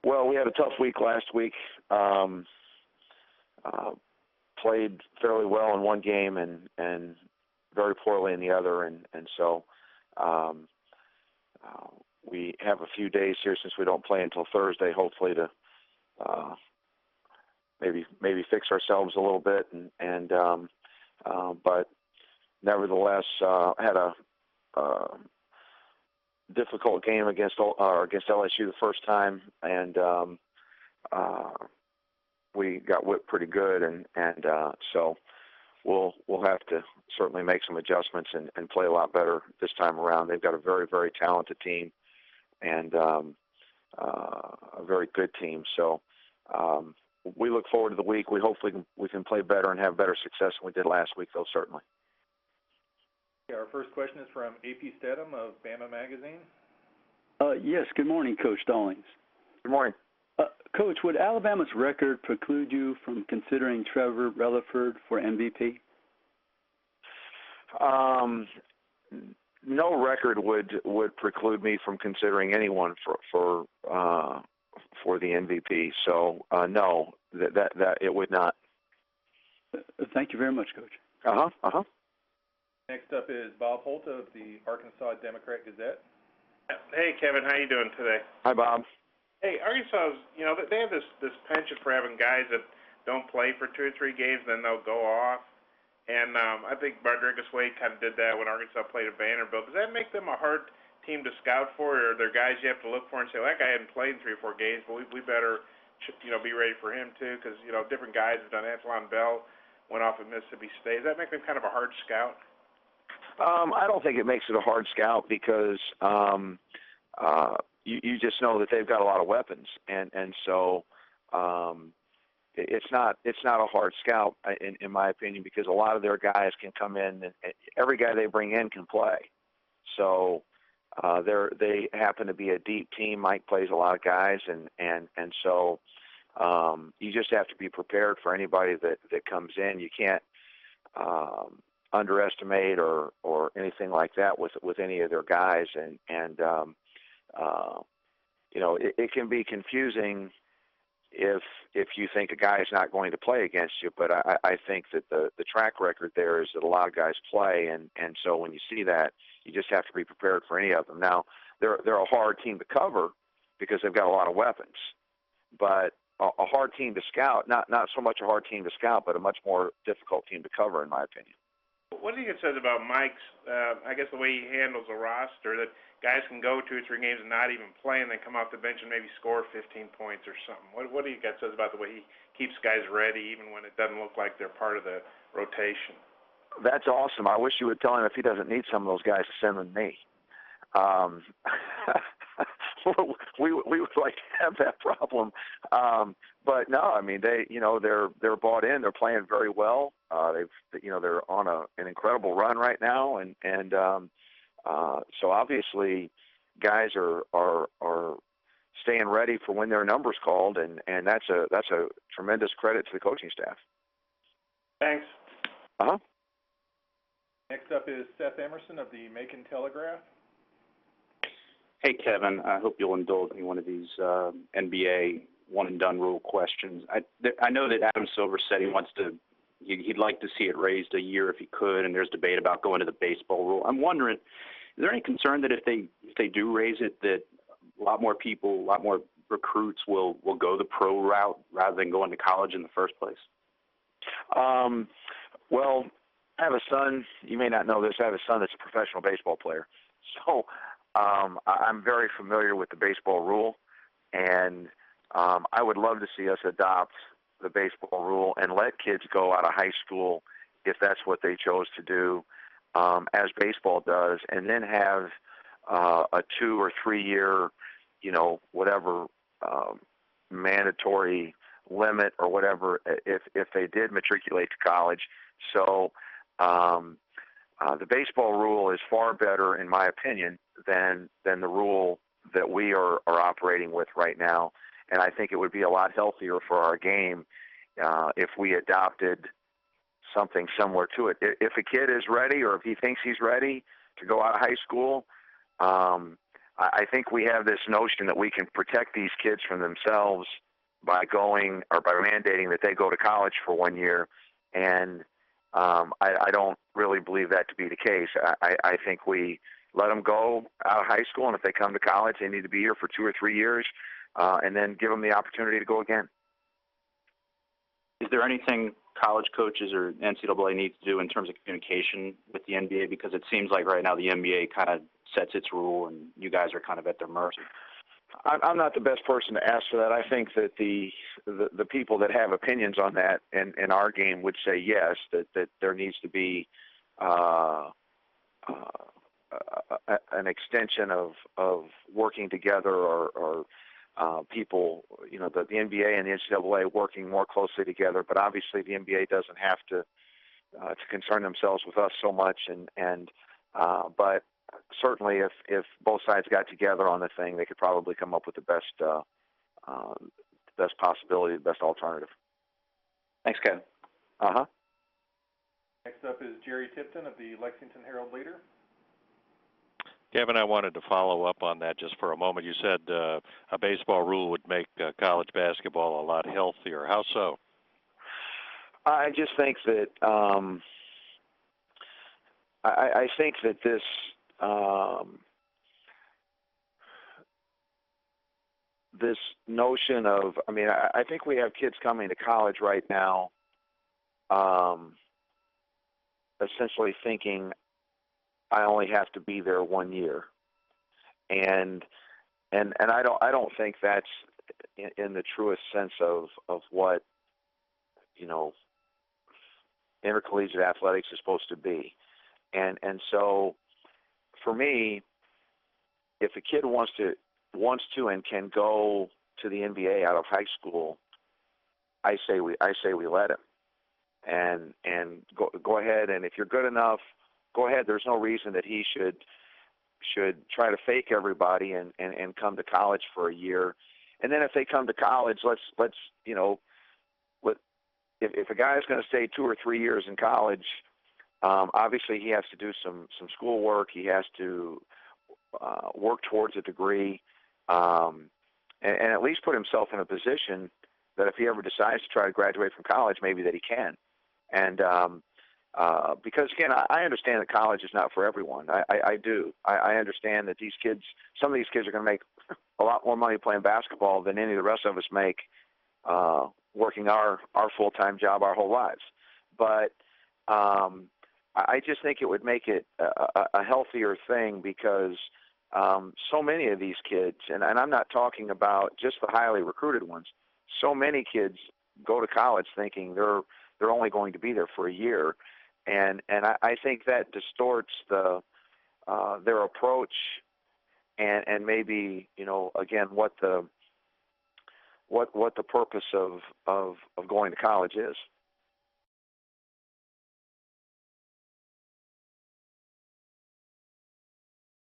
Well, we had a tough week last week. Played fairly well in one game and very poorly in the other, and so we have a few days here since we don't play until Thursday, hopefully to maybe fix ourselves a little bit, but nevertheless had a difficult game against LSU the first time, and we got whipped pretty good, and so we'll have to certainly make some adjustments and play a lot better this time around. They've got a very, very talented team and a very good team. So we look forward to the week. We hopefully we can play better and have better success than we did last week, though, certainly. Okay, our first question is from A.P. Stedham of Bama Magazine. Yes, good morning, Coach Stallings. Good morning. Coach, would Alabama's record preclude you from considering Trevor Relaford for MVP? No record would preclude me from considering anyone for the MVP. So no, that it would not. Thank you very much, Coach. Next up is Bob Holt of the Arkansas Democrat-Gazette. Hey, Kevin, how you doing today? Hi, Bob. Hey, Arkansas, they have this penchant for having guys that don't play for 2 or 3 games, then they'll go off. And I think Rodriguez Wade kind of did that when Arkansas played at Vanderbilt. Does that make them a hard team to scout for, or are there guys you have to look for and say, well, that guy hadn't played in 3 or 4 games, but we better, be ready for him too? Because different guys have done. Antoine Bell went off at Mississippi State. Does that make them kind of a hard scout? I don't think it makes it a hard scout because you just know that they've got a lot of weapons, and so it's not a hard scout in my opinion, because a lot of their guys can come in and every guy they bring in can play. So they happen to be a deep team. Mike plays a lot of guys, and so you just have to be prepared for anybody that comes in. You can't underestimate or anything like that with any of their guys, and it can be confusing if you think a guy is not going to play against you, but I think that the track record there is that a lot of guys play, and so when you see that, you just have to be prepared for any of them. Now, they're a hard team to cover because they've got a lot of weapons, but a hard team to scout, not so much a hard team to scout, but a much more difficult team to cover, in my opinion. What do you think it says about Mike's, I guess the way he handles a roster, that guys can go 2 or 3 games and not even play and then come off the bench and maybe score 15 points or something? What do you guys says about the way he keeps guys ready even when it doesn't look like they're part of the rotation? That's awesome. I wish you would tell him if he doesn't need some of those guys to send them to me. We would like to have that problem, but no. I mean, they're bought in. They're playing very well. They're on an incredible run right now, and so obviously, guys are staying ready for when their number's called, and that's a tremendous credit to the coaching staff. Thanks. Next up is Seth Emerson of the Macon Telegraph. Hey, Kevin, I hope you'll indulge me one of these NBA one-and-done rule questions. I know that Adam Silver said he'd like to see it raised a year if he could, and there's debate about going to the baseball rule. I'm wondering, is there any concern that if they do raise it, that a lot more people, a lot more recruits will go the pro route rather than going to college in the first place? Well, I have a son. You may not know this. I have a son that's a professional baseball player. So I'm very familiar with the baseball rule, and I would love to see us adopt the baseball rule and let kids go out of high school if that's what they chose to do, as baseball does, and then have a 2 or 3 year, whatever mandatory limit or whatever if they did matriculate to college. So the baseball rule is far better, in my opinion, than the rule that we are operating with right now. And I think it would be a lot healthier for our game if we adopted something similar to it. If a kid is ready, or if he thinks he's ready to go out of high school, I think we have this notion that we can protect these kids from themselves by going or by mandating that they go to college for 1 year, and I don't really believe that to be the case. I think we let them go out of high school, and if they come to college, they need to be here for 2 or 3 years, and then give them the opportunity to go again. Is there anything college coaches or NCAA need to do in terms of communication with the NBA? Because it seems like right now the NBA kind of sets its rule, and you guys are kind of at their mercy. I'm not the best person to ask for that. I think that the people that have opinions on that in our game would say yes, that there needs to be an extension of working together, or people, the NBA and the NCAA working more closely together. But obviously, the NBA doesn't have to concern themselves with us so much, but certainly, if both sides got together on the thing, they could probably come up with the best possibility, the best alternative. Thanks, Kevin. Next up is Jerry Tipton of the Lexington Herald-Leader. Kevin, I wanted to follow up on that just for a moment. You said a baseball rule would make college basketball a lot healthier. How so? I just think that I think that this this notion of, I think we have kids coming to college right now, essentially thinking, I only have to be there 1 year, and I don't think that's in the truest sense of what intercollegiate athletics is supposed to be, and so for me, if a kid wants to and can go to the NBA out of high school, I say we let him, and go ahead, and if you're good enough, go ahead. There's no reason that he should try to fake everybody and come to college for a year. And then if they come to college, if a guy is going to stay 2 or 3 years in college, obviously he has to do some school work. He has to work towards a degree, and at least put himself in a position that if he ever decides to try to graduate from college, maybe that he can. And because, again, I understand that college is not for everyone. I do. I understand that some of these kids are going to make a lot more money playing basketball than any of the rest of us make working our full-time job our whole lives. But I just think it would make it a healthier thing, because so many of these kids, and I'm not talking about just the highly recruited ones, so many kids go to college thinking they're only going to be there for a year. And I think that distorts their approach, and maybe again what the purpose of going to college is.